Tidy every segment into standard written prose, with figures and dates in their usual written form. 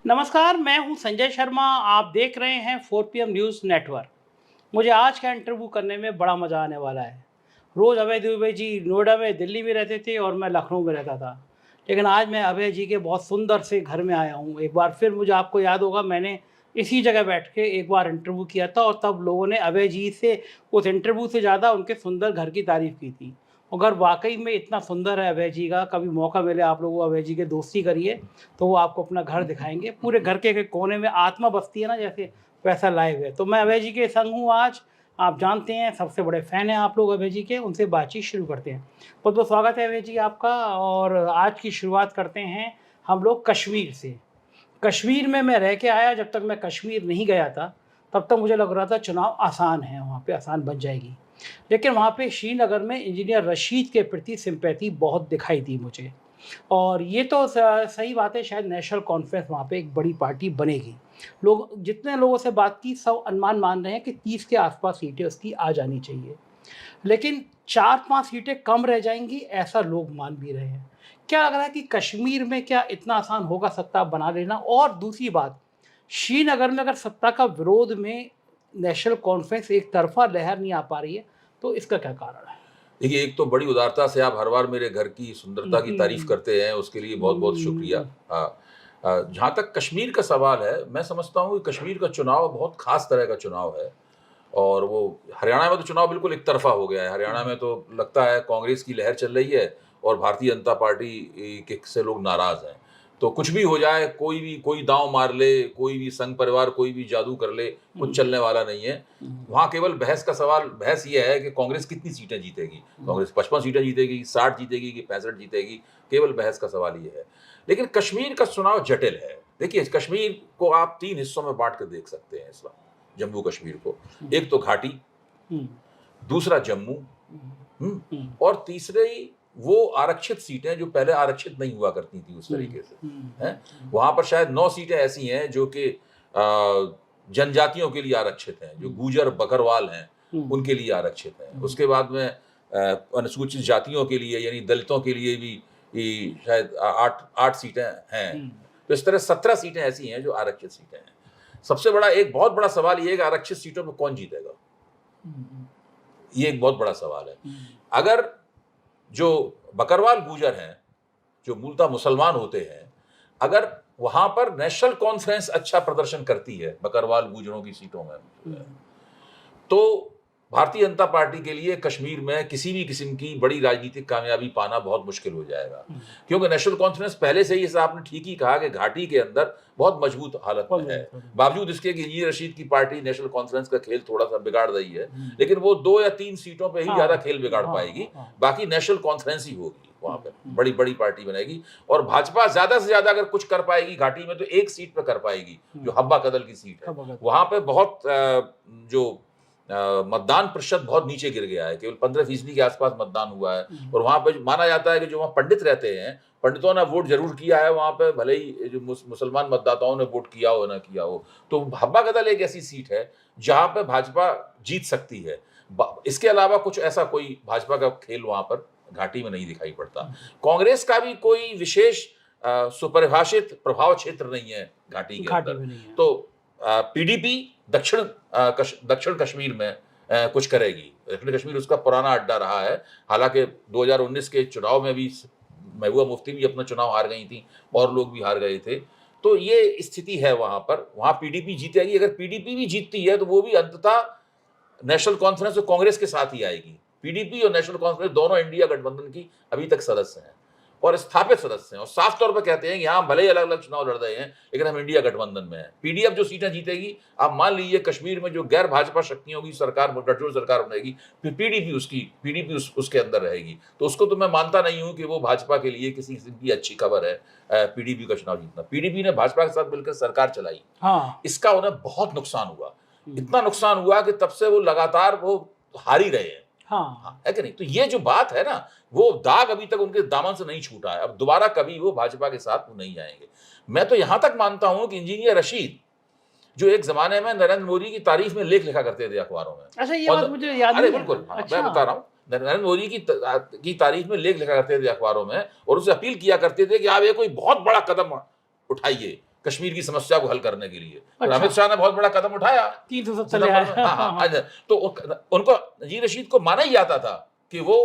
नमस्कार, मैं हूं संजय शर्मा। आप देख रहे हैं 4 PM न्यूज़ नेटवर्क। मुझे आज का इंटरव्यू करने में बड़ा मज़ा आने वाला है। रोज़ अभय दुबे जी नोएडा में, दिल्ली में रहते थे और मैं लखनऊ में रहता था। लेकिन आज मैं अभय जी के बहुत सुंदर से घर में आया हूँ। एक बार फिर मुझे आपको याद होगा, मैंने इसी जगह बैठ के एक बार इंटरव्यू किया था और तब लोगों ने अभय जी से उस इंटरव्यू से ज़्यादा उनके सुंदर घर की तारीफ़ की थी। और घर वाक़ई में इतना सुंदर है अभय जी का, कभी मौका मिले आप लोगों को अभय जी की दोस्ती करिए, तो वो आपको अपना घर दिखाएँगे। पूरे घर के एक कोने में आत्मा बसती है ना, जैसे वैसा लाए हुए। तो मैं अभय जी के संग हूँ आज। आप जानते हैं सबसे बड़े फ़ैन हैं आप लोग अभय जी के। उनसे बातचीत शुरू करते हैं। बहुत-बहुत स्वागत है अभय जी आपका। और आज की शुरुआत करते हैं हम लोग कश्मीर से। कश्मीर में मैं रह के आया, जब तक मैं कश्मीर नहीं गया था, तब तक मुझे लग रहा था चुनाव आसान है, वहाँ पे आसान बन जाएगी। लेकिन वहाँ पे श्रीनगर में इंजीनियर रशीद के प्रति सिंपैथी बहुत दिखाई दी मुझे। और ये तो सही बात है, शायद नेशनल कॉन्फ्रेंस वहाँ पे एक बड़ी पार्टी बनेगी। लोग, जितने लोगों से बात की, सब अनुमान मान रहे हैं कि 30 के आसपास सीटें उसकी आ जानी चाहिए। लेकिन 4-5 सीटें कम रह जाएँगी, ऐसा लोग मान भी रहे हैं। क्या लग रहा है कि कश्मीर में क्या इतना आसान होगा सत्ता बना लेना? और दूसरी बात, श्रीनगर में अगर सत्ता का विरोध में नेशनल कॉन्फ्रेंस एक तरफ़ा लहर नहीं आ पा रही है, तो इसका क्या कारण है? देखिए, एक तो बड़ी उदारता से आप हर बार मेरे घर की सुंदरता की तारीफ़ हुँ, करते हैं, उसके लिए बहुत-बहुत शुक्रिया। हुँ, हाँ। जहाँ तक कश्मीर का सवाल है, मैं समझता हूँ कि कश्मीर का चुनाव बहुत ख़ास तरह का चुनाव है और वो हरियाणा में तो चुनाव बिल्कुल एक तरफ़ा हो गया है। हरियाणा हुँ, में तो लगता है कांग्रेस की लहर चल रही है और भारतीय जनता पार्टी के से लोग नाराज़ हैं। तो कुछ भी हो जाए, कोई दाँव मार ले, कोई भी संघ परिवार कोई भी जादू कर ले, कुछ हुँ, चलने वाला नहीं है। हुँ, वहाँ केवल बहस ये है कि कांग्रेस कितनी सीटें जीतेगी। हुँ, कांग्रेस 55 सीटें जीतेगी, 60 जीतेगी कि 65 जीतेगी, केवल बहस का सवाल ये है। लेकिन कश्मीर का चुनाव जटिल है। देखिए, कश्मीर को आप 3 हिस्सों में बाँट के देख सकते हैं इस वक़्त, जम्मू कश्मीर को। हुँ, एक तो घाटी, हुँ, दूसरा जम्मू, हुँ, हुँ? हुँ, और तीसरी वो आरक्षित सीटें जो पहले आरक्षित नहीं हुआ करती थी उस हुँ, तरीके से, हुँ, हैं? हुँ, वहाँ पर शायद 9 सीटें ऐसी हैं जो कि जनजातियों के लिए आरक्षित हैं, जो हुँ, गूजर, बकरवाल हैं, हुँ, उनके लिए आरक्षित हैं। हुँ, उसके बाद में अनुसूचित जातियों के लिए यानी दलितों के लिए भी शायद 8 सीटें हैं। हुँ, तो इस तरह 17 सीटें ऐसी हैं जो आरक्षित सीटें हैं। सबसे बड़ा एक बहुत बड़ा सवाल ये है कि आरक्षित सीटों में कौन जीतेगा? हुँ, ये एक बहुत बड़ा सवाल है। हुँ, अगर जो बकरवाल गूजर हैं, जो मूलतः मुसलमान होते हैं, अगर वहाँ पर नेशनल कॉन्फ्रेंस अच्छा प्रदर्शन करती है, बकरवाल गूजरों की सीटों में जो है, तो भारतीय जनता पार्टी के लिए कश्मीर में किसी भी किस्म की बड़ी राजनीतिक कामयाबी पाना बहुत मुश्किल हो जाएगा। हुँ, क्योंकि नेशनल कॉन्फ्रेंस पहले से ही, जैसा आपने ठीक ही कहा, कि घाटी के अंदर बहुत मजबूत हालत में है। बावजूद इसके कि इंजीनियर रशीद की पार्टी नेशनल कॉन्फ्रेंस का खेल थोड़ा-सा बिगाड़ रही है, हुँ, लेकिन वो 2 या 3 सीटों पे ही हाँ, ज़्यादा खेल बिगाड़ हाँ, पाएगी। हाँ, बाकी नेशनल कॉन्फ्रेंस ही होगी हुँ, वहाँ पे, हुँ, बड़ी-बड़ी पार्टी बनेगी और भाजपा ज़्यादा से ज़्यादा अगर कुछ कर पाएगी घाटी में, तो 1 सीट पे कर पाएगी, जो हुँ, हब्बा कदल की सीट है। कब अगर वहाँ पे बहुत जो मतदान प्रतिशत बहुत नीचे गिर गया है, केवल 15% के आसपास मतदान हुआ है हुँ, और वहाँ पे माना जाता है कि जो वहाँ पंडित रहते हैं, पंडितों ने वोट ज़रूर किया है वहाँ पे, भले ही जो मुसलमान मतदाताओं ने वोट किया हो, ना किया हो। तो हब्बा कदल एक ऐसी सीट है, जहाँ पे भाजपा जीत सकती है। ब इसके अलावा कुछ ऐसा कोई भाजपा का खेल वहाँ पर घाटी में नहीं दिखाई पड़ता। हुँ, कांग्रेस का भी कोई विशेष सुपरिभाषित प्रभाव क्षेत्र नहीं है घाटी के घाटी अंदर। में नहीं है। तो पीडीपी दक्षिण कश्मीर में कुछ करेगी। दक्षिण कश्मीर उसका पुराना अड्डा रहा है। हालाँकि 2019 के चुनाव में भी महबूबा मुफ्ती भी अपना चुनाव हार गई थीं और लोग भी हार गए थे। तो ये स्थिति है वहाँ पर। वहाँ पीडीपी जीतेगी। अगर पीडीपी भी जीतती है, तो वो भी अंततः नेशनल कॉन्फ्रेंस और कांग्रेस के साथ ही आएगी। पीडीपी और नेशनल कॉन्फ्रेंस दोनों इंडिया गठबंधन की अभी तक सदस्य हैं और स्थापित सदस्य हैं और साफ तौर पे कहते हैं कि हाँ, भले ही अलग-अलग चुनाव लड़ रहे हैं, लेकिन हम इंडिया गठबंधन में हैं। पीडीएफ जो सीटें जीतेगी, आप मान लीजिए कश्मीर में जो गैर भाजपा शक्तियों की सरकार, गठजोड़ सरकार बनेगी, फिर पीडीपी उसके अंदर रहेगी। तो उसको तो मैं मानता नहीं हूँ कि वो भाजपा के लिए किसी किस्म की अच्छी खबर है पीडीपी का चुनाव जीतना। पीडीपी ने भाजपा के साथ मिलकर सरकार चलाई। हाँ, इसका उन्हें बहुत नुकसान हुआ। हुँ, इतना नुकसान हुआ कि तब से वो लगातार वो हार ही रहे हैं। हाँ, हाँ, है कि नहीं? तो ये जो बात है ना, वो दाग अभी तक उनके दामन से नहीं छूटा है। अब दोबारा कभी वो भाजपा के साथ वो नहीं आएँगे। मैं तो यहाँ तक मानता हूँ कि इंजीनियर रशीद, जो एक ज़माने में नरेंद्र मोदी की तारीफ़ में लेख लिखा करते थे अखबारों में अच्छा, ये बात और मुझे याद अरे नहीं है। बिल्कुल, हाँ, मैं अच्छा, बता रहा हूँ। नरेंद्र मोदी की तारीफ़ में लेख लिखा करते थे अखबारों में और उससे अपील किया करते थे कि आप ये कोई बहुत बड़ा कदम उठाइए कश्मीर की समस्या को हल करने के लिए। अच्छा। अमित शाह ने बहुत बड़ा कदम उठाया 370 सितंबर में। लिया है। हाँ, तो उनको नजीर रशीद को माना ही जाता था कि वो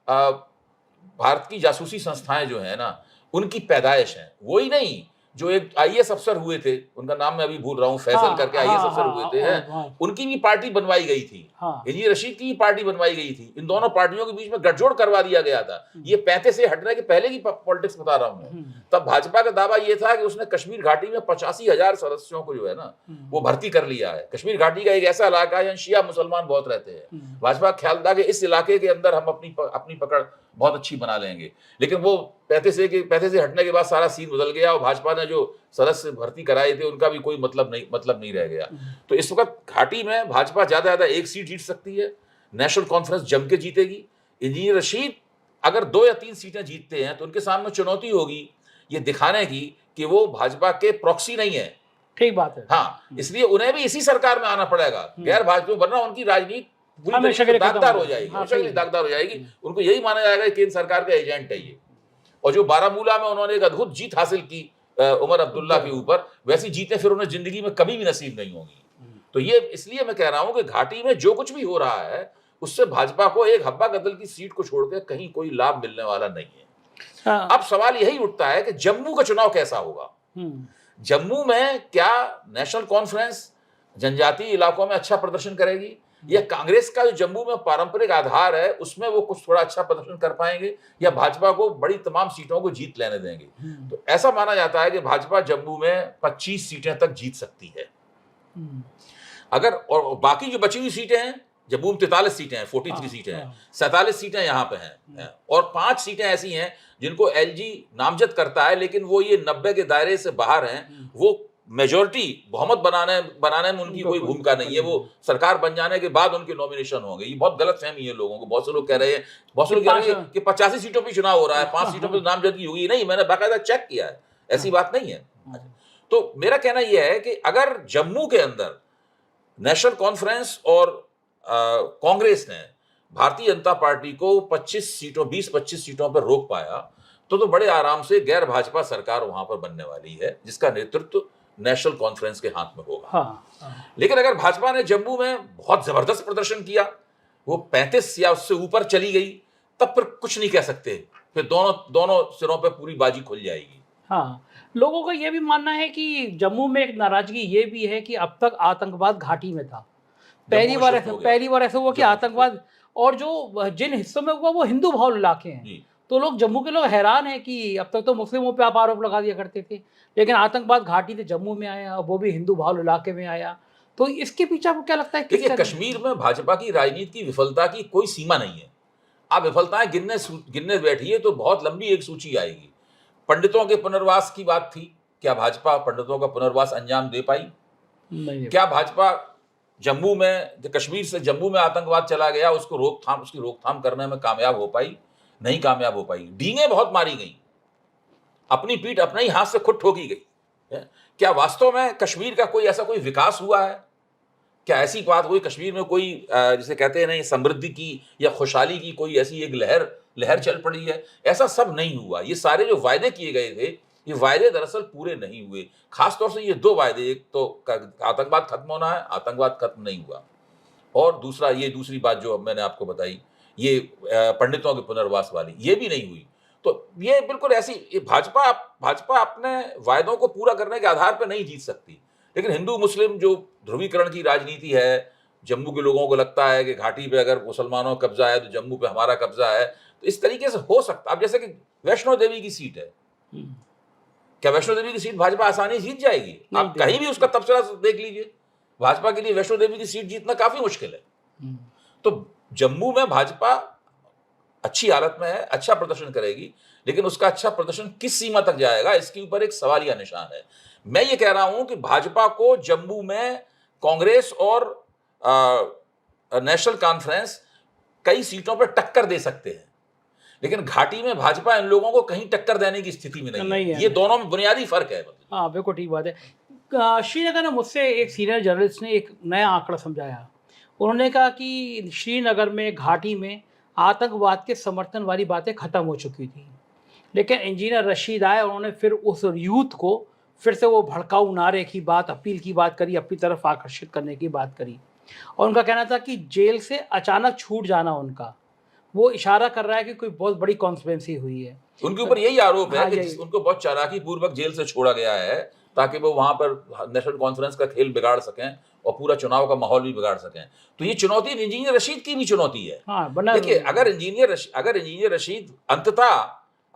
भारत की जासूसी संस्थाएं जो है ना उनकी पैदाइश हैं। वो ही नहीं, जो एक आईएएस अफसर हुए थे, उनका नाम मैं अभी भूल रहा हूँ, फैसल करके आईएएस अफसर हुए थे, हैं, उनकी भी पार्टी बनवाई गई थी। नजीर रशीद की भी पार्टी बनवाई गई थी। इन दोनों पार्टियों के बीच में गठजोड़ करवा दिया गया था। ये 35 से हटने के पहले की पॉलिटिक्स बता रहा हूँ। तब भाजपा का दावा ये था कि उसने कश्मीर घाटी में 85,000 सदस्यों को जो है ना वो भर्ती कर लिया है। कश्मीर घाटी का एक ऐसा इलाका है जहाँ शिया मुसलमान बहुत रहते हैं। भाजपा का ख्याल था कि इस इलाके के अंदर हम अपनी पकड़ बहुत अच्छी बना लेंगे। लेकिन वो 35 से हटने के बाद सारा सीन बदल गया और भाजपा ने जो सदस्य भर्ती कराए थे उनका भी कोई मतलब नहीं रह गया। तो इस वक्त घाटी में भाजपा ज्यादा एक सीट जीत सकती है। नेशनल कॉन्फ्रेंस जम के जीतेगी। इंजीनियर रशीद अगर 2 या 3 सीटें जीतते हैं तो उनके सामने चुनौती होगी ये दिखाने की कि वो भाजपा के प्रॉक्सी नहीं है। ठीक बात है। हाँ, इसलिए उन्हें भी इसी सरकार में आना पड़ेगा, गैर भाजपा, वरना उनकी राजनीति पूरी तरीके से दागदार हो जाएगी। दागदार हो जाएगी। उनको यही माना जाएगा कि केंद्र सरकार का एजेंट है ये। और जो बारामूला में उन्होंने एक अद्भुत जीत हासिल की उमर अब्दुल्ला के ऊपर, वैसी जीतें फिर उन्हें जिंदगी में कभी भी नसीब नहीं होंगी। तो ये इसलिए मैं कह रहा हूं कि घाटी में जो कुछ भी हो रहा है उससे भाजपा को एक हब्बा गदल की सीट को छोड़कर कहीं कोई लाभ मिलने वाला नहीं है। अब सवाल यही उठता है कि जम्मू का चुनाव कैसा होगा। जम्मू में क्या नेशनल कॉन्फ्रेंस जनजातीय इलाकों में अच्छा प्रदर्शन करेगी, या कांग्रेस का जो जम्मू में पारंपरिक आधार है उसमें वो कुछ थोड़ा अच्छा प्रदर्शन कर पाएंगे, या भाजपा को बड़ी तमाम सीटों को जीत लेने देंगे। तो ऐसा माना जाता है कि भाजपा जम्मू में 25 सीटें तक जीत सकती है। अगर और बाकी जो बची हुई सीटें हैं, जम्मू में 43 सीटें हैं, 43 सीटें हैं, 47 सीटें यहाँ पे हैं, और 5 सीटें ऐसी हैं जिनको एलजी नामजद करता है, लेकिन वो ये 90 के दायरे से बाहर हैं। वो मेजोरिटी बहुमत बनाने में उनकी कोई भूमिका नहीं है। वो सरकार बन जाने के बाद उनके नॉमिनेशन होंगे। ये बहुत गलत फहमी है लोगों को। बहुत से लोग कह रहे हैं कि 85 सीटों पर चुनाव हो रहा है, 5 सीटों पर नामजदगी होगी। नहीं, मैंने बाकायदा चेक किया है, ऐसी बात नहीं है। तो मेरा कहना यह है कि अगर जम्मू के अंदर नेशनल कॉन्फ्रेंस और कांग्रेस ने भारतीय जनता पार्टी को 20-25 सीटों पर रोक पाया तो बड़े आराम से गैर भाजपा सरकार वहां पर बनने वाली है, जिसका नेतृत्व नेशनल कॉन्फ्रेंस के हाथ में होगा। लेकिन अगर भाजपा ने जम्मू में बहुत जबरदस्त प्रदर्शन किया, वो 35 या उससे ऊपर चली गई, तब फिर कुछ नहीं कह सकते। फिर दोनों सिरों पे पूरी बाजी खुल जाएगी। हाँ, लोगों का यह भी मानना है कि जम्मू में एक नाराजगी ये भी है कि अब तक आतंकवाद घाटी में था। पहली बार ऐसा हुआ कि आतंकवाद, और जो जिन हिस्सों में हुआ वो हिंदू बहुल इलाके हैं। तो लोग, जम्मू के लोग हैरान हैं कि अब तक तो मुस्लिमों पे आप आरोप लगा दिया करते थे, लेकिन आतंकवाद घाटी से जम्मू में आया, वो भी हिंदू बहुल इलाके में आया। तो इसके पीछे आपको क्या लगता है? देखिए, कश्मीर में भाजपा की राजनीति की विफलता की कोई सीमा नहीं है। आप विफलताएं गिनने बैठिए तो बहुत लंबी एक सूची आएगी। पंडितों के पुनर्वास की बात थी, क्या भाजपा पंडितों का पुनर्वास अंजाम दे पाई? क्या भाजपा जम्मू में, कश्मीर से जम्मू में आतंकवाद चला गया, उसकी रोकथाम करने में कामयाब हो पाई? नहीं कामयाब हो पाई। डींगे बहुत मारी गई, अपनी पीठ अपने ही हाथ से खुद ठोकी गई। क्या वास्तव में कश्मीर का कोई विकास हुआ है? क्या ऐसी बात हुई कश्मीर में कोई जिसे कहते हैं नहीं समृद्धि की या खुशहाली की कोई ऐसी एक लहर चल पड़ी है? ऐसा सब नहीं हुआ। ये सारे जो वायदे किए गए थे, ये वायदे दरअसल पूरे नहीं हुए। खासतौर से ये 2 वायदे, एक तो आतंकवाद खत्म होना है, आतंकवाद खत्म नहीं हुआ, और दूसरा ये दूसरी बात जो मैंने आपको बताई, ये पंडितों के पुनर्वास वाली, ये भी नहीं हुई। तो ये बिल्कुल ऐसी भाजपा अपने वायदों को पूरा करने के आधार पर नहीं जीत सकती। लेकिन हिंदू मुस्लिम जो ध्रुवीकरण की राजनीति है, जम्मू के लोगों को लगता है कि घाटी पे अगर मुसलमानों का कब्जा है तो जम्मू पे हमारा कब्जा है, तो इस तरीके से हो सकता। अब जैसे कि वैष्णो देवी की सीट है, क्या वैष्णो देवी की सीट भाजपा आसानी जीत जाएगी? आप कहीं भी उसका तबसरा देख लीजिए, भाजपा के लिए वैष्णो देवी की सीट जीतना काफी मुश्किल है। तो जम्मू में भाजपा अच्छी हालत में है, अच्छा प्रदर्शन करेगी, लेकिन उसका अच्छा प्रदर्शन किस सीमा तक जाएगा, इसके ऊपर एक सवालिया निशान है। मैं ये कह रहा हूं कि भाजपा को जम्मू में कांग्रेस और नेशनल कॉन्फ्रेंस कई सीटों पर टक्कर दे सकते हैं, लेकिन घाटी में भाजपा इन लोगों को कहीं टक्कर देने की स्थिति में नहीं है। ये दोनों में बुनियादी फर्क है। हाँ, बिल्कुल ठीक बात है। श्रीनगर में मुझसे एक सीनियर जर्नलिस्ट ने एक नया आंकड़ा समझाया। उन्होंने कहा कि श्रीनगर में, घाटी में आतंकवाद के समर्थन वाली बातें खत्म हो चुकी थी, लेकिन इंजीनियर रशीद आए, उन्होंने फिर उस यूथ को फिर से वो भड़काऊ नारे की बात, अपील की बात करी, अपनी तरफ आकर्षित करने की बात करी। और उनका कहना था कि जेल से अचानक छूट जाना उनका, वो इशारा कर रहा है कि कोई बहुत बड़ी कॉन्स्पिरेसी हुई है। उनके ऊपर यही आरोप है हाँ, कि यही। उनको बहुत चालाकी पूर्वक जेल से छोड़ा गया है ताकि वो वहां पर नेशनल कॉन्फ्रेंस का खेल बिगाड़ सकें और पूरा चुनाव का माहौल भी बिगाड़ सकें। तो ये चुनौती इंजीनियर रशीद की भी चुनौती है। हाँ, वरना देखिए, अगर इंजीनियर रशीद अंततः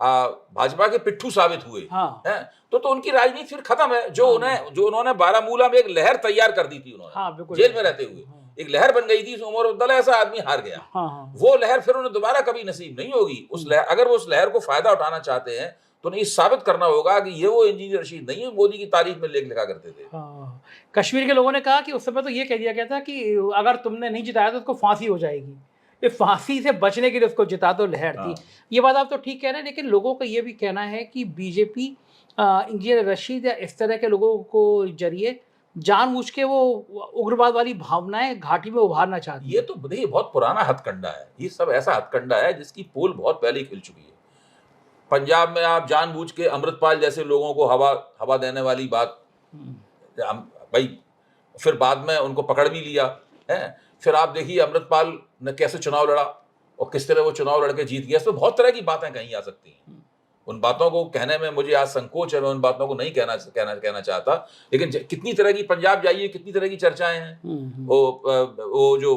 भाजपा के पिट्ठू साबित हुए हाँ, हैं, तो उनकी राजनीति फिर खत्म है। जो उन्होंने बारामूला में एक लहर तैयार कर दी थी उन्होंने, हाँ, बिल्कुल। जेल में रहते हुए हाँ, एक लहर बन गई थी। उमर अब्दुल्ला ऐसा आदमी हार गया। हाँ, हाँ, वो लहर फिर उन्हें दोबारा कभी नसीब नहीं होगी। उस लहर, अगर वो उस लहर को फायदा उठाना चाहते हैं तो उन्हें साबित करना होगा कि ये वो इंजीनियर रशीद नहीं है मोदी की तारीफ में लेख लिखा करते थे। हाँ। कश्मीर के लोगों ने कहा कि उस समय तो ये कह दिया गया था कि अगर तुमने नहीं जिताया तो उसको फांसी हो जाएगी। ये फांसी से बचने के लिए उसको जिता दो लहर थी। हाँ। ये बात आप तो ठीक कह रहे हैं, लेकिन लोगों का ये भी कहना है कि बीजेपी इंजीनियर रशीद या इस तरह के लोगों को जरिए जानबूझ के वो उग्रवाद वाली भावनाएं घाटी में उभारना चाहती ये है। तो देखिए बहुत पुराना हथकंडा है। ये सब ऐसा हथकंडा है जिसकी पोल बहुत पहले ही खिल चुकी है। पंजाब में आप जानबूझ के अमृतपाल जैसे लोगों को हवा देने वाली बात, भाई फिर बाद में उनको पकड़ भी लिया है। फिर आप देखिए अमृतपाल ने कैसे चुनाव लड़ा और किस तरह वो चुनाव लड़के जीत गया। इसमें बहुत तरह की बातें कहीं आ सकती हैं। उन बातों को कहने में मुझे आज संकोच है, मैं उन बातों को नहीं कहना चाहता। लेकिन कितनी तरह की, पंजाब जाइए, कितनी तरह की चर्चाएं हैं। वो जो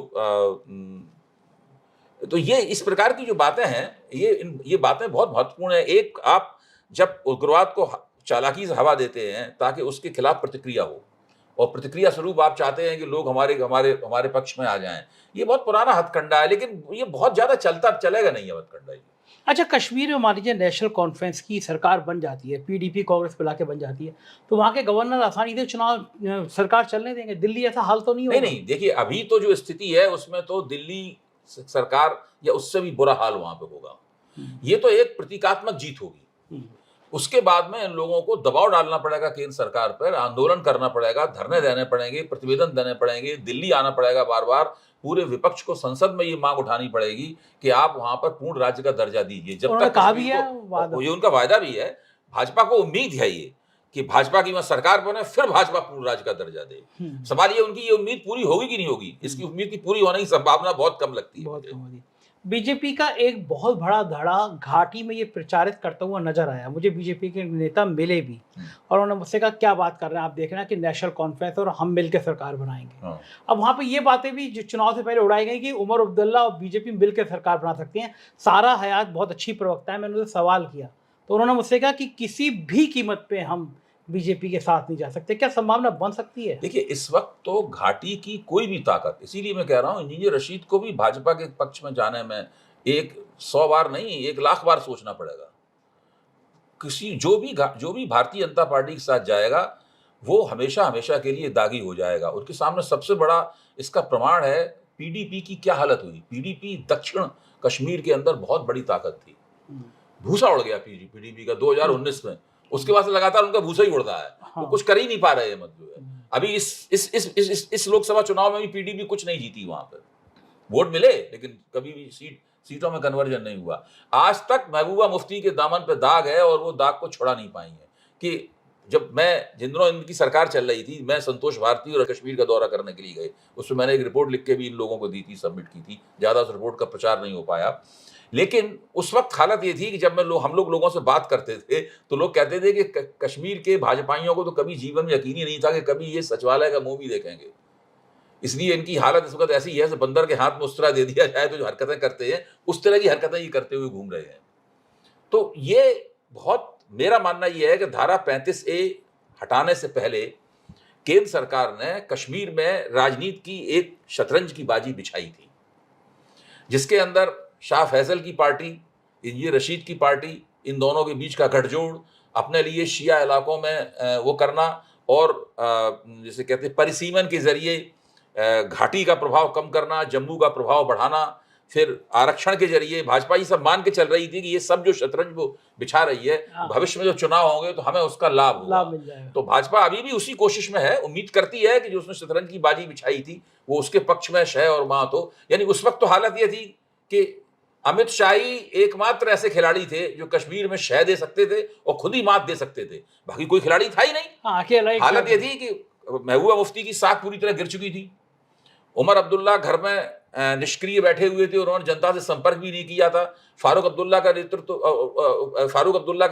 तो ये इस प्रकार की जो बातें हैं, ये बातें बहुत महत्वपूर्ण है। एक, आप जब उग्रवाद को चालाकी से हवा देते हैं ताकि उसके खिलाफ प्रतिक्रिया हो, और प्रतिक्रिया स्वरूप आप चाहते हैं कि लोग हमारे पक्ष में आ जाएं। ये बहुत पुराना हथकंडा है, लेकिन ये बहुत ज्यादा चलेगा नहीं है हथकंडा ये। अच्छा, कश्मीर में मान लीजिए नेशनल कॉन्फ्रेंस की सरकार बन जाती है, पीडीपी कांग्रेस मिला के बन जाती है, तो वहाँ के गवर्नर आसानी से चुनाव सरकार चलने देंगे? दिल्ली ऐसा हाल तो नहीं होगा? नहीं, देखिए अभी तो जो स्थिति है उसमें तो दिल्ली सरकार या उससे भी बुरा हाल वहां पे होगा। ये तो एक प्रतीकात्मक जीत होगी। उसके बाद में इन लोगों को दबाव डालना पड़ेगा केंद्र सरकार पर, आंदोलन करना पड़ेगा, धरने देने पड़ेंगे, प्रतिवेदन देने पड़ेंगे, दिल्ली आना पड़ेगा बार बार, पूरे विपक्ष को संसद में ये मांग उठानी पड़ेगी कि आप वहां पर पूर्ण राज्य का दर्जा दीजिए। जब तक कहा भी है, ये उनका वायदा भी है। भाजपा को उम्मीद है ये कि भाजपा की वहां सरकार बने, फिर भाजपा पूर्ण राज्य का दर्जा दे। सवाल ये, उनकी ये उम्मीद पूरी होगी कि नहीं होगी? इसकी उम्मीद की पूरी होने की संभावना बहुत कम लगती है। बीजेपी का एक बहुत बड़ा धड़ा घाटी में ये प्रचारित करता हुआ नजर आया। मुझे बीजेपी के नेता मिले भी और उन्होंने मुझसे कहा क्या बात कर रहे हैं आप, देख रहे हैं कि नेशनल कॉन्फ्रेंस और हम मिलकर सरकार बनाएंगे। अब वहाँ पे ये बातें भी जो चुनाव से पहले उड़ाई गई कि उमर अब्दुल्ला और बीजेपी मिलकर सरकार बना सकती हैं। सारा हयात बहुत अच्छी प्रवक्ता है, मैंने उनसे सवाल किया तो उन्होंने मुझसे कहा कि किसी भी कीमत पर हम बीजेपी के साथ नहीं जा सकते। क्या संभावना बन सकती है? देखिए, इस वक्त तो घाटी की कोई भी ताकत, इसीलिए मैं कह रहा हूं इंजीनियर रशीद को भी भाजपा के पक्ष में जाने में 100 बार नहीं 1 लाख बार सोचना पड़ेगा। जो भी भारतीय जनता पार्टी के साथ जाएगा वो हमेशा हमेशा के लिए दागी हो जाएगा। उनके सामने सबसे बड़ा इसका प्रमाण है पीडीपी की क्या हालत हुई। पीडीपी दक्षिण कश्मीर के अंदर बहुत बड़ी ताकत थी, भूसा उड़ गया पीडीपी का 2019 में। उसके बाद से लगातार उनका भूसा ही उड़ रहा है। वो कुछ कर ही नहीं पा रहे हैं। मतलब अभी इस लोकसभा चुनाव में भी पीडीपी कुछ नहीं जीती। वहां पर वोट मिले लेकिन कभी भी सीटों में कन्वर्जन नहीं हुआ। आज तक महबूबा मुफ्ती के दामन पे दाग है और वो दाग को छुड़ा नहीं पाई है। कि जिन दिनों इनकी सरकार चल रही थी, मैं संतोष भारती और कश्मीर का दौरा करने के लिए गए, उसमें मैंने एक रिपोर्ट लिख के भी इन लोगों को दी थी, सबमिट की थी। ज्यादा उस रिपोर्ट का प्रचार नहीं हो पाया। लेकिन उस वक्त हालत ये थी कि जब हम लोग लोगों से बात करते थे तो लोग कहते थे कि कश्मीर के भाजपाइयों को तो कभी जीवन में यकीन ही नहीं था कि कभी ये सचिवालय का मुंह भी देखेंगे। इसलिए इनकी हालत इस वक्त ऐसी है, बंदर के हाथ में उस्तरा दे दिया जाए तो जो हरकतें करते हैं उस तरह की हरकतें ये करते हुए घूम रहे हैं। तो ये बहुत, मेरा मानना यह है कि धारा 35A हटाने से पहले केंद्र सरकार ने कश्मीर में राजनीति की एक शतरंज की बाजी बिछाई थी, जिसके अंदर शाह फैसल की पार्टी, इंजीनियर रशीद की पार्टी, इन दोनों के बीच का गठजोड़, अपने लिए शिया इलाकों में वो करना और जिसे कहते हैं परिसीमन के जरिए घाटी का प्रभाव कम करना, जम्मू का प्रभाव बढ़ाना, फिर आरक्षण के जरिए भाजपा ये सब मान के चल रही थी कि ये सब जो शतरंज वो बिछा रही है, भविष्य में जो चुनाव होंगे तो हमें उसका लाभ मिल जाएगा। तो भाजपा अभी भी उसी कोशिश में है, उम्मीद करती है कि जो उसने शतरंज की बाजी बिछाई थी वो उसके पक्ष में शह और मात हो। यानी उस वक्त तो हालत ये थी कि अमित शाह ही एकमात्र ऐसे खिलाड़ी थे जो कश्मीर में शह दे सकते थे और खुद ही मात दे सकते थे, बाकी कोई खिलाड़ी था ही नहीं। हाँ, अकेला ही हालत ये खिलाड़ी। थी कि महबूबा मुफ्ती की साख पूरी तरह गिर चुकी थी। उमर अब्दुल्ला घर में निष्क्रिय बैठे हुए थे, उन्होंने जनता से संपर्क भी नहीं किया था। फारूक अब्दुल्ला का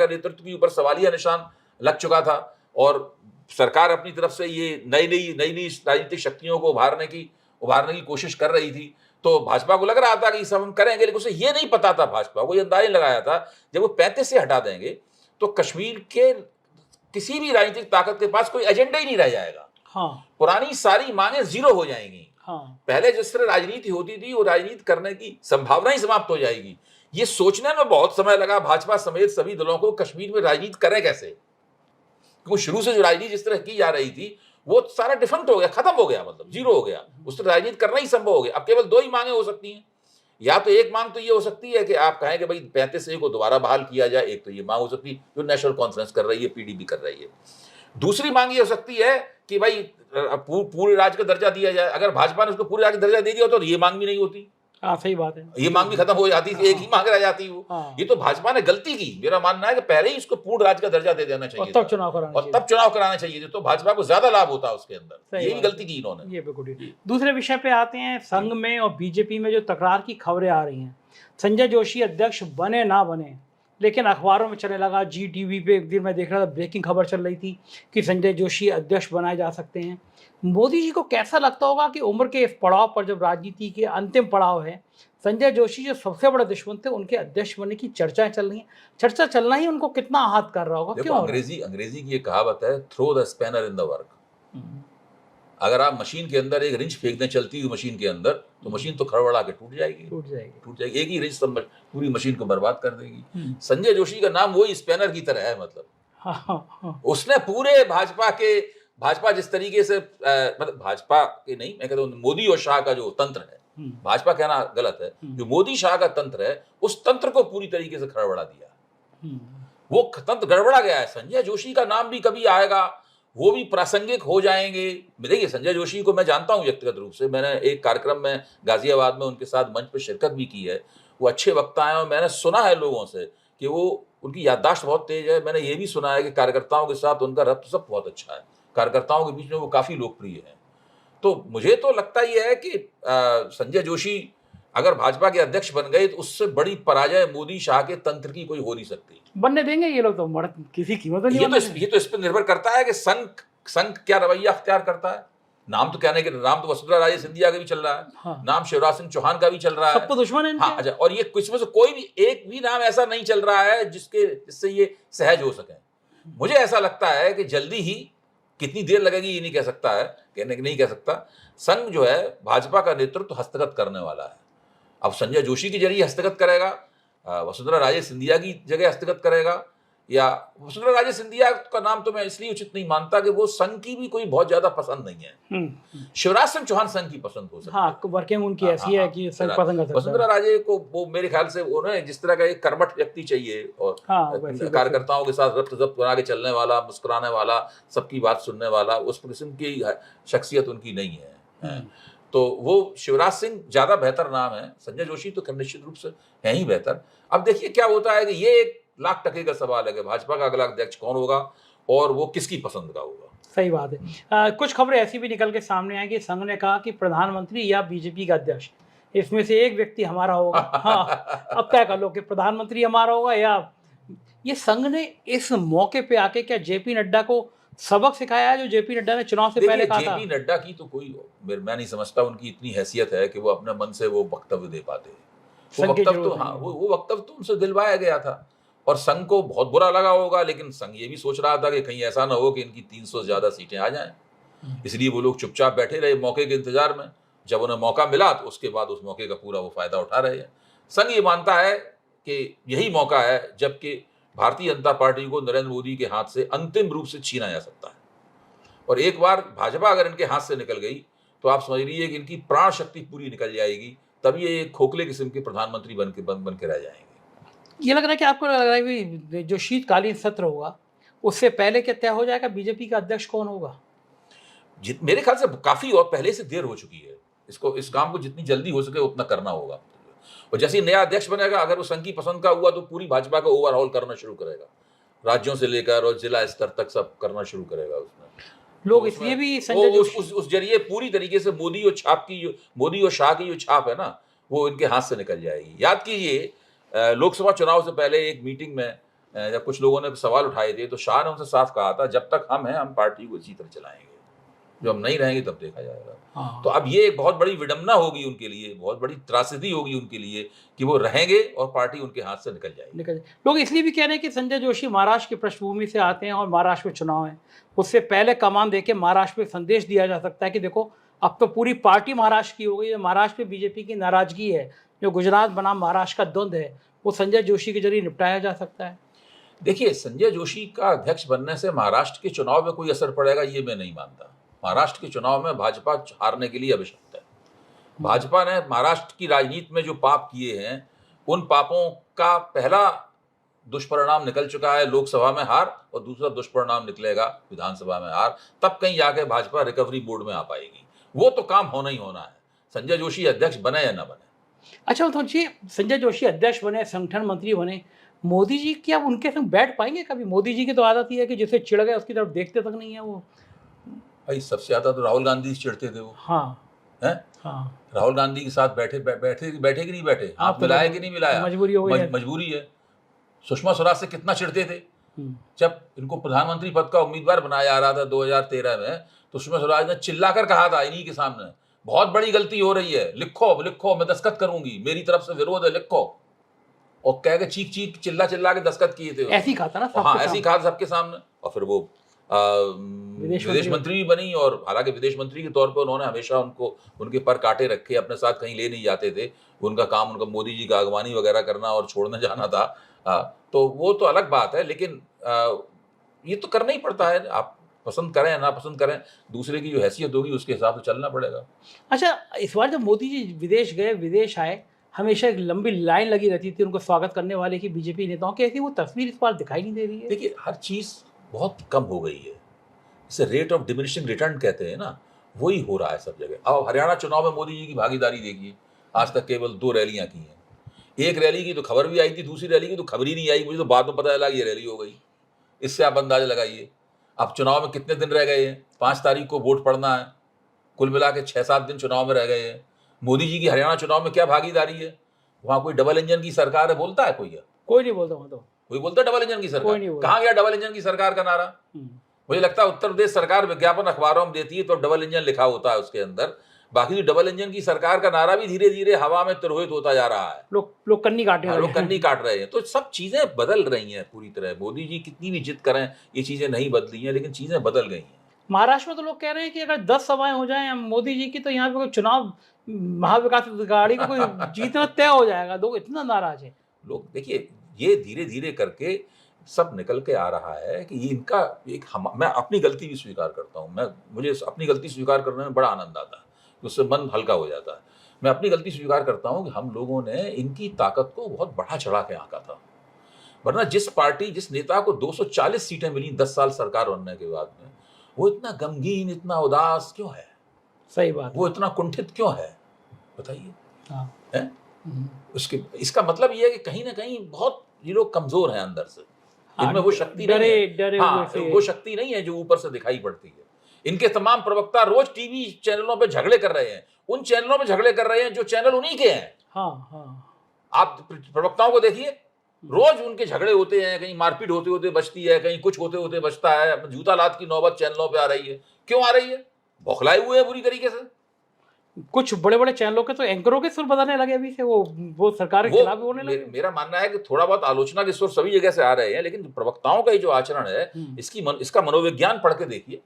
नेतृत्व भी ऊपर सवालिया निशान लग चुका था और सरकार अपनी तरफ से ये नई नई राजनीतिक शक्तियों को उभारने की कोशिश कर रही थी। तो भाजपा को लग रहा था कि ये सब हम करेंगे, लेकिन उसे ये नहीं पता था, भाजपा को ये अंदाजा लगाया था जब वो 35 से हटा देंगे तो कश्मीर के किसी भी राजनीतिक ताकत के पास कोई एजेंडा ही नहीं रह जाएगा। हाँ, पुरानी सारी मांगे जीरो हो जाएंगी। हाँ, पहले जिस तरह राजनीति होती थी वो राजनीति करने की संभावना ही समाप्त हो जाएगी। ये सोचने में बहुत समय लगा भाजपा समेत सभी दलों को कश्मीर में राजनीति करें कैसे, क्योंकि शुरू से जो राजनीति जिस तरह की जा रही थी वो सारा डिफरेंट हो गया, खत्म हो गया, मतलब जीरो हो गया। उस तरह राजनीति करना ही संभव हो गया। अब केवल दो ही मांगे हो सकती हैं, या तो एक मांग तो ये हो सकती है कि आप कहें कि भाई 35A को दोबारा बहाल किया जाए, एक तो ये मांग हो सकती है जो नेशनल कॉन्फ्रेंस कर रही है, पीडीपी कर रही है। दूसरी मांग ये हो सकती है कि भाई पूरे राज्य का दर्जा दिया जाए। अगर भाजपा ने उसको पूरे राज्य का दर्जा दे दिया तो ये मांग भी नहीं होती, हाँ, सही बात है, ये मांग भी खत्म हो जाती थी, एक ही मांग रह जाती वो। हाँ। ये तो भाजपा ने गलती की, मेरा मानना है कि पहले ही इसको पूर्ण राज्य का दर्जा दे देना और चाहिए तब था चुनाव कराना और चाहिए। तब चुनाव कराने चाहिए थे, तो भाजपा को ज्यादा लाभ होता उसके अंदर। सही ये भी बात गलती की इन्होंने। ये बिल्कुल ठीक। दूसरे विषय पे आते हैं, संघ में और बीजेपी में जो तकरार की खबरें आ रही हैं, संजय जोशी अध्यक्ष बने ना बने, लेकिन अखबारों में चलने लगा। जी टीवी पे एक दिन मैं देख रहा था, ब्रेकिंग खबर चल रही थी कि संजय जोशी अध्यक्ष बनाए जा सकते हैं। मोदी जी को कैसा लगता होगा कि उम्र के इस पड़ाव पर, जब राजनीति के अंतिम पड़ाव है, संजय जोशी जो सबसे बड़े दुश्मन थे उनके अध्यक्ष बनने की चर्चाएं चल रही हैं। चर्चा चलना ही उनको कितना आहत कर रहा होगा? देखो, क्यों? अंग्रेजी की एक कहावत है, throw the spanner in the work. अगर आप मशीन के अंदर एक रिंच फेंक दें चलती हुई मशीन के अंदर, तो मशीन तो खड़बड़ा के टूट जाएगी। एक ही रिंच पूरी मशीन को बर्बाद कर देगी। संजय जोशी का नाम वही स्पैनर की तरह है, मतलब हाँ। उसने पूरे भाजपा जिस तरीके से मतलब भाजपा के नहीं, मैं कहता हूँ मोदी और शाह का जो तंत्र है, भाजपा कहना गलत है, जो मोदी शाह का तंत्र है, उस तंत्र को पूरी तरीके से खड़बड़ा दिया। वो तंत्र गड़बड़ा गया है। संजय जोशी का नाम भी कभी आएगा, वो भी प्रासंगिक हो जाएंगे। देखिए, संजय जोशी को मैं जानता हूं व्यक्तिगत रूप से, मैंने एक कार्यक्रम में गाजियाबाद में उनके साथ मंच पर शिरकत भी की है। वो अच्छे वक्ता हैं और मैंने सुना है लोगों से कि वो उनकी याददाश्त बहुत तेज है। मैंने ये भी सुना है कि कार्यकर्ताओं के साथ उनका रब्त सब बहुत अच्छा है, कार्यकर्ताओं के बीच में वो काफी लोकप्रिय है। तो मुझे तो लगता ही है कि संजय जोशी अगर भाजपा के अध्यक्ष बन गए तो उससे बड़ी पराजय मोदी शाह के तंत्र की कोई हो नहीं सकती। बनने देंगे ये लोग तो, किसी कीमत नहीं। ये तो इस पर निर्भर करता है कि संघ क्या रवैया अख्तियार करता है। नाम तो कहने के नाम तो वसुंधरा राजे सिंधिया का भी चल रहा है, हाँ। नाम शिवराज सिंह चौहान का भी चल रहा है, सब तो दुश्मन है। हाँ, अच्छा, और ये कुछ में से कोई भी एक भी नाम ऐसा नहीं चल रहा है जिससे ये सहज हो सके। मुझे ऐसा लगता है कि जल्दी ही, कितनी देर लगेगी ये नहीं कह सकता, संघ जो है भाजपा का नेतृत्व हस्तगत करने वाला है। अब संजय जोशी के जरिए हस्तगत करेगा, वसुंधरा राजे सिंधिया की जगह हस्तगत करेगा, या वसुंधरा राजे सिंधिया का नाम तो मैं इसलिए उचित नहीं मानता कि वो संघ की भी कोई बहुत ज्यादा पसंद नहीं है। शिवराज सिंह चौहान संघ की पसंद हो सकती है। हाँ, वर्किंग उनकी ऐसी है कि संघ पसंद कर सकता है। वसुंधरा राजे को वो मेरे ख्याल से उन्हें जिस तरह का एक कर्मठ व्यक्ति चाहिए और कार्यकर्ताओं के साथ रब्त जब्त बना के चलने वाला, मुस्कुराने वाला, सबकी बात सुनने वाला, उस किस्म की शख्सियत उनकी नहीं है। तो वो शिवराज सिंह ज्यादा बेहतर नाम है। संजय जोशी तो निश्चित रूप से है ही बेहतर। अब देखिए क्या होता है कि ये एक लाख टके का सवाल है कि भाजपा का अगला अध्यक्ष कौन होगा और वो किसकी पसंद का होगा। सही बात है। कुछ खबरें ऐसी भी निकल के सामने आई कि संघ ने कहा कि प्रधानमंत्री या बीजेपी का अध्यक्ष, इसमें से एक व्यक्ति हमारा होगा। हाँ, अब तय कर लो कि प्रधानमंत्री हमारा होगा या। ये संघ ने इस मौके पे आके क्या जेपी नड्डा को सबक सिखाया है जो जेपी नड्डा ने चुनाव से पहले कहा था? जेपी नड्डा की तो कोई, मैं नहीं समझता उनकी इतनी हैसियत है कि वो अपने मन से वो वक्तव्य दे पाते। वो वक्तव्य तो उनसे दिलवाया गया था और संघ को बहुत बुरा लगा होगा, लेकिन संघ ये भी सोच रहा था कि कहीं ऐसा ना हो कि इनकी 300 से ज्यादा सीटें आ जाएं, इसलिए वो लोग चुपचाप बैठे रहे मौके के इंतजार में। जब उन्हें मौका मिला तो उसके बाद उस मौके का पूरा वो फायदा उठा रहे हैं। संघ ये मानता है कि यही मौका है जबकि भारतीय जनता पार्टी को नरेंद्र मोदी के हाथ से अंतिम रूप से छीना जा सकता है, और एक बार भाजपा अगर इनके हाथ से निकल गई तो आप समझ लीजिए कि इनकी प्राण शक्ति पूरी निकल जाएगी, तब ये एक खोखले किस्म के प्रधानमंत्री बन के रह जाएंगे। ये लग रहा है कि आपको लग रहा है कि जो शीतकालीन सत्र होगा उससे पहले क्या तय हो जाएगा बीजेपी का अध्यक्ष कौन होगा? मेरे ख्याल से काफी और पहले से देर हो चुकी है। इस काम को जितनी जल्दी हो सके उतना करना होगा। और जैसे ही नया अध्यक्ष बनेगा, अगर वो संघ की पसंद का हुआ तो पूरी भाजपा को ओवरऑल करना शुरू करेगा, राज्यों से लेकर और जिला स्तर तक सब करना शुरू करेगा उसमें। लोग तो इसलिए भी वो संजय जोशी उस जरिए पूरी तरीके से मोदी और शाह की जो छाप है ना, वो इनके हाथ से निकल जाएगी। याद कीजिए, लोकसभा चुनाव से पहले एक मीटिंग में जब कुछ लोगों ने सवाल उठाए थे, तो शाह ने उनसे साफ कहा था, जब तक हम हैं हम पार्टी को इसी तरह चलाएंगे, जब हम नहीं रहेंगे तब देखा जाएगा। हाँ। तो अब ये एक बहुत बड़ी विडंबना होगी उनके लिए, बहुत बड़ी त्रासदी होगी उनके लिए कि वो रहेंगे और पार्टी उनके हाथ से निकल जाएगी। लोग इसलिए भी कह रहे हैं कि संजय जोशी महाराष्ट्र की पृष्ठभूमि से आते हैं और महाराष्ट्र में चुनाव है, उससे पहले कमान देके महाराष्ट्र में संदेश दिया जा सकता है कि देखो अब तो पूरी पार्टी महाराष्ट्र की हो गई है, महाराष्ट्र में बीजेपी की नाराजगी है, जो गुजरात बनाम महाराष्ट्र का द्वंद्व है वो संजय जोशी के जरिए निपटाया जा सकता है। देखिए, संजय जोशी का अध्यक्ष बनने से महाराष्ट्र के चुनाव में कोई असर पड़ेगा ये मैं नहीं मानता। महाराष्ट्र के चुनाव में भाजपा हारने के लिए अभिशप्त है। भाजपा ने महाराष्ट्र की राजनीति में जो पाप किए हैं, उन पापों का पहला दुष्परिणाम निकल चुका है, लोकसभा में हार, और दूसरा दुष्परिणाम निकलेगा विधानसभा में हार। तब कहीं जाके भाजपा रिकवरी मोड में आ पाएगी। वो तो काम होना ही होना है, संजय जोशी अध्यक्ष बने या ना बने। अच्छा, तो जी संजय जोशी अध्यक्ष बने, संगठन मंत्री बने, मोदी जी क्या उनके संग बैठ पाएंगे कभी? मोदी जी की तो आदत ही है कि जिसे चिढ़ गए उसकी तरफ देखते तक नहीं है वो। भाई, सबसे ज्यादा तो राहुल गांधी से चिढ़ते थे वो। हाँ हैं? हाँ, राहुल गांधी के साथ बैठे कि नहीं बैठे, हाँ, हाथ मिलाया कि नहीं मिलाया, मजबूरी हो गई है। मजबूरी है। सुषमा स्वराज से कितना चिढ़ते थे जब इनको प्रधानमंत्री पद का उम्मीदवार बनाया जा रहा था 2013 में, तो सुषमा स्वराज ने चिल्लाकर कहा था इन्हीं के सामने, बहुत बड़ी गलती हो रही है, लिखो मैं दस्तखत करूंगी, मेरी तरफ से विरोध है, लिखो। और कह के चीख चिल्ला के दस्तखत किए थे। ऐसी कहा था ना, हाँ, ऐसी कहा सबके सामने। और फिर वो विदेश मंत्री भी बनी, और हालांकि विदेश मंत्री के तौर पर उन्होंने हमेशा उनके पर काटे रखे, अपने साथ कहीं ले नहीं जाते थे। उनका काम उनका मोदी जी का अगवानी वगैरह करना और छोड़ने जाना था। तो वो तो अलग बात है, लेकिन ये तो करना ही पड़ता है, आप पसंद करें या ना पसंद करें, दूसरे की जो हैसियत होगी उसके हिसाब से चलना पड़ेगा। अच्छा, इस बार जब मोदी जी विदेश गए, विदेश आए, हमेशा एक लंबी लाइन लगी रहती थी उनको स्वागत करने वाले की बीजेपी नेताओं की, ऐसी वो तस्वीर इस बार दिखाई नहीं दे रही है। देखिए, हर चीज़ बहुत कम हो गई है, इसे रेट ऑफ डिमिनिशिंग रिटर्न कहते हैं ना, वही हो रहा है सब जगह। अब हरियाणा चुनाव में मोदी जी की भागीदारी देखिए, आज तक केवल 2 रैलियां की हैं। एक रैली की तो खबर भी आई थी, दूसरी रैली की तो खबर ही नहीं आई, मुझे तो बाद में पता चला ये रैली हो गई। इससे आप अंदाजा लगाइए अब चुनाव में कितने दिन रह गए हैं। 5 तारीख को वोट पड़ना है, कुल मिला के 6-7 दिन चुनाव में रह गए हैं। मोदी जी की हरियाणा चुनाव में क्या भागीदारी है? वहाँ कोई डबल इंजन की सरकार है बोलता है कोई? कोई नहीं बोलता वहाँ तो। कोई बोलता है डबल इंजन की सरकार? कहाँ गया डबल इंजन की सरकार का नारा? मुझे लगता है उत्तर प्रदेश सरकार विज्ञापन अखबारों में देती है तो डबल इंजन लिखा होता है उसके अंदर, बाकी डबल इंजन की सरकार का नारा भी धीरे धीरे हवा में तिरोहित होता जा रहा है। लोग कन्नी काट रहे हैं। तो सब चीजें बदल रही हैं पूरी तरह। मोदी जी कितनी भी जिद करें, ये चीजें नहीं बदली हैं, लेकिन चीजें बदल गई हैं। महाराष्ट्र में तो लोग कह रहे हैं कि अगर 10 सभाएं हो जाएं मोदी जी की, तो यहाँ पे कोई चुनाव महाविकास अघाड़ी को कोई जीतना तय हो जाएगा। लोग इतना नाराज है। लोग देखिए, ये धीरे धीरे करके सब निकल के आ रहा है कि ये इनका मैं अपनी गलती भी स्वीकार करता हूँ। मुझे अपनी गलती स्वीकार करने में बड़ा आनंद आता है, उससे मन हल्का हो जाता है। मैं अपनी गलती स्वीकार करता हूँ कि हम लोगों ने इनकी ताकत को बहुत बढ़ा चढ़ा के आंका था। वरना जिस नेता को 240 सीटें मिली 10 साल सरकार बनने के बाद में, वो इतना गमगीन, इतना उदास क्यों है? सही बात। वो इतना कुंठित क्यों है, बताइए। हाँ। है? इसका मतलब ये है कि कहीं ना कहीं बहुत ये लोग कमजोर हैं अंदर से। इनमें वो शक्ति नहीं है। हाँ, वो शक्ति नहीं है जो ऊपर से दिखाई पड़ती है। इनके तमाम प्रवक्ता रोज टीवी चैनलों पे झगड़े कर रहे हैं, उन चैनलों पे झगड़े कर रहे हैं जो चैनल उन्हीं के हैं। हाँ। आप प्रवक्ताओं को देखिए, रोज उनके झगड़े होते हैं, कहीं मारपीट होते होते बचती है, कहीं कुछ होते होते बचता है। जूता लात की नौबत चैनलों पे आ रही है। क्यों आ रही है? बौखलाए हुए हैं बुरी तरीके से। कुछ बड़े बड़े चैनलों के तो एंकरों के सुर बदलने लगे अभी से, वो सरकार के खिलाफ होने लगे। मेरा मानना है कि थोड़ा बहुत आलोचना के सुर सभी जगह से आ रहे हैं, लेकिन प्रवक्ताओं का जो आचरण है, इसका मनोविज्ञान पढ़ के देखिए,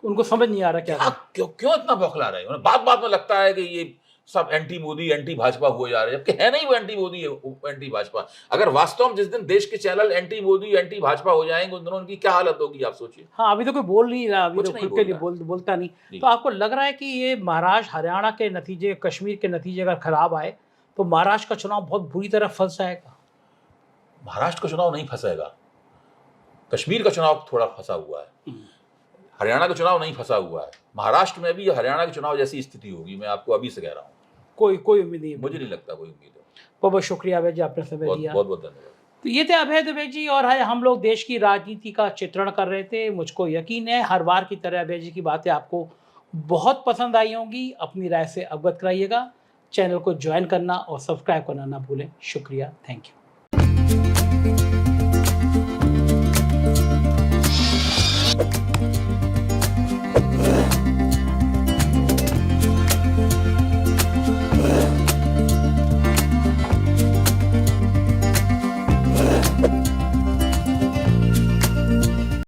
उनको समझ नहीं आ रहा क्यों इतना बौखला रहे हैं। बात में लगता है कि ये सब एंटी मोदी एंटी भाजपा हुए जा रहे हैं, जबकि है नहीं वो एंटी मोदी एंटी भाजपा। अगर वास्तव में जिस दिन देश के channel anti Modi anti Bhajpa हो जाएंगे, उन दिनों उनकी क्या हालत होगी आप सोचिए। हाँ, अभी तो कोई बोल नहीं रहा, अभी तो खुल के बोलता नहीं। तो आपको लग रहा है कि ये महाराष्ट्र हरियाणा के नतीजे, कश्मीर के नतीजे अगर खराब आए तो महाराष्ट्र का चुनाव बहुत बुरी तरह फंस जाएगा? महाराष्ट्र का चुनाव नहीं फंसेगा, कश्मीर का चुनाव थोड़ा फंसा हुआ है, हरियाणा का चुनाव नहीं फंसा हुआ है। महाराष्ट्र में भी हरियाणा के चुनाव जैसी स्थिति होगी, मैं आपको अभी से कह रहा हूँ। कोई उम्मीद नहीं है, मुझे नहीं लगता कोई उम्मीद है। बहुत बहुत शुक्रिया अभय जी, आपने समय बहुत दिया। बहुत बहुत धन्यवाद। तो ये थे अभय दुबे जी, और हम लोग देश की राजनीति का चित्रण कर रहे थे। मुझको यकीन है हर बार की तरह अभय जी की बातें आपको बहुत पसंद आई होंगी। अपनी राय से अवगत कराइएगा। चैनल को ज्वाइन करना और सब्सक्राइब करना ना भूलें। शुक्रिया, थैंक यू।